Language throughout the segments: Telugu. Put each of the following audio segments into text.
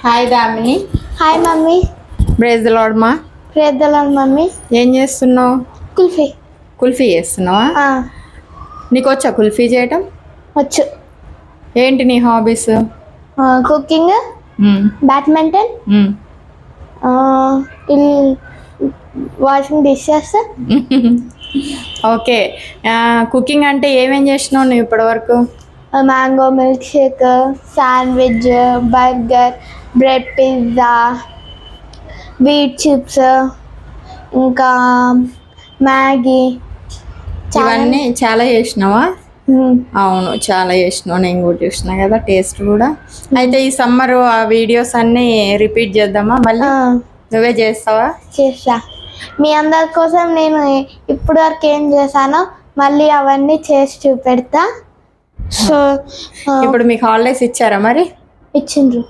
Hi Damini. Hi mummy. Praise the lord మా. Praise the lord mummy. ఏం చేస్తున్నావు? కుల్ఫీ చేస్తున్నావా? నీకు వచ్చా కుల్ఫీ చేయటం? వచ్చు. ఏంటి నీ hobbies? Cooking, badminton, washing dishes. Okay. Cooking అంటే ఏమేం చేసినావు నువ్వు ఇప్పటివరకు? Mango milk shake, sandwich, burger, bread pizza, wheat chips, ఇంకా మ్యాగీ. ఇవన్నీ చాలా చేసినావా? అవును, చాలా చేసినావు. నేను కూడా చూసినా కదా, టేస్ట్ కూడా. అయితే ఈ సమ్మర్ ఆ వీడియోస్ అన్నీ రిపీట్ చేద్దామా? మళ్ళీ నువ్వే చేస్తావా? చేస్తా. మీ అందరి కోసం నేను ఇప్పుడు వరకు ఏం చేశానో మళ్ళీ అవన్నీ చేసి చూపెడతా. సో ఇప్పుడు మీకు హాలిడేస్ ఇచ్చారా? మరి ఇచ్చిండ్రు,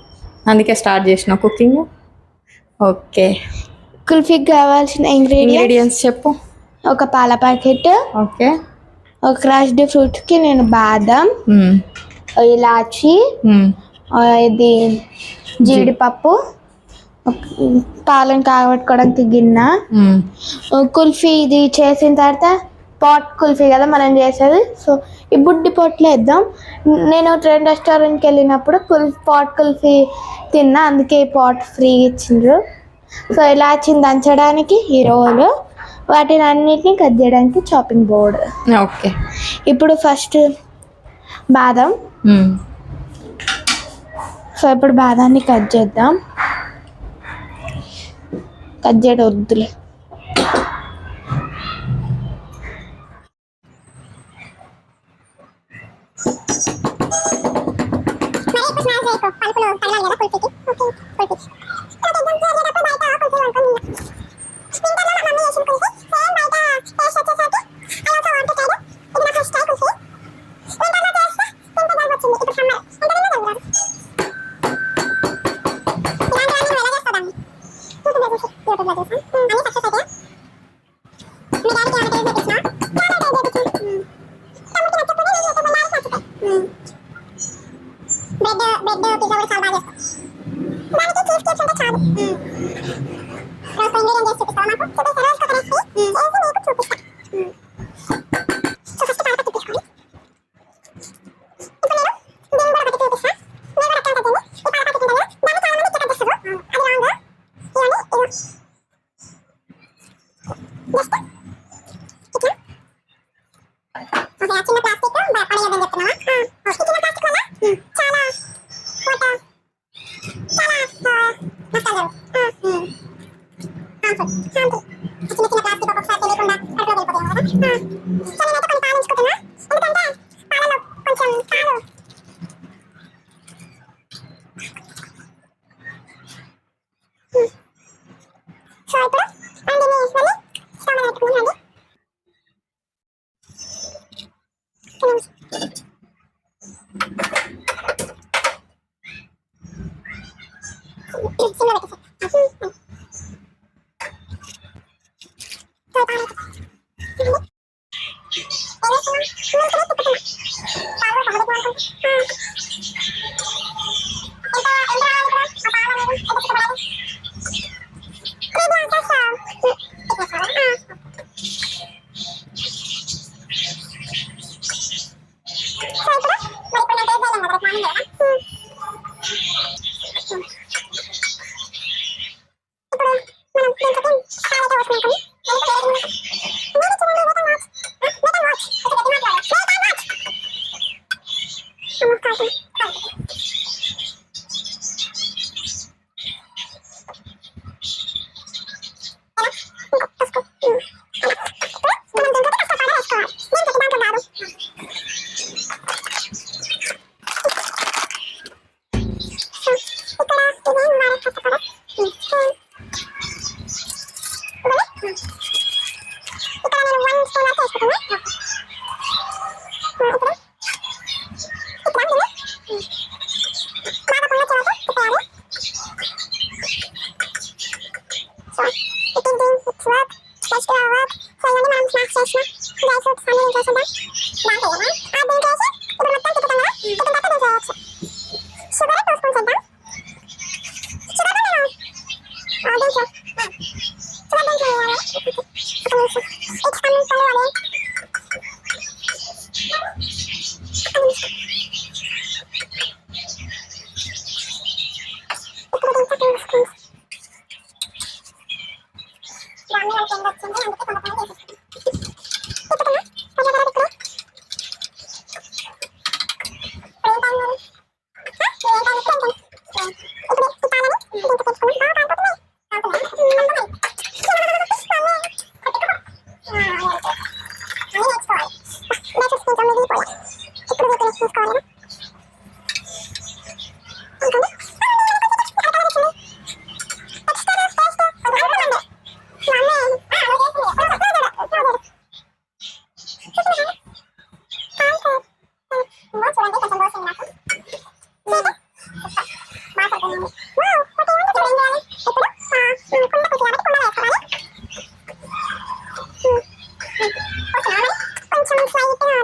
అందుకే స్టార్ట్ చేసిన కుకింగ్. ఓకే. కుల్ఫీకి కావాల్సిన ఇంగ్రీడియంట్స్ చెప్పు. ఒక పాల ప్యాకెట్, ఓకే, ఒక క్రష్డ్ ఫ్రూట్స్కి నేను బాదం, ఇలాచి, ఇది జీడిపప్పు, పాలను కాగబెట్టుకోవడానికి గిన్నె, కుల్ఫీ ఇది చేసిన తర్వాత పాట్ కుల్ఫీ కదా మనం చేసేది. సో ఈ బుడ్డి పొట్లో వేద్దాం. నేను ట్రైన్ రెస్టారెంట్కి వెళ్ళినప్పుడు పాట్ కుల్ఫీ తిన్నా, అందుకే ఈ పాట్ ఫ్రీ ఇచ్చిండ్రు. సో ఇలాచి దంచడానికి ఈ రోలు, వాటిని అన్నిటిని కట్ చేయడానికి చాపింగ్ బోర్డ్. ఓకే. ఇప్పుడు ఫస్ట్ బాదం. సో ఇప్పుడు బాదాన్ని కట్ చేద్దాం. కట్ చేయడం వద్దులే.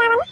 రావాలి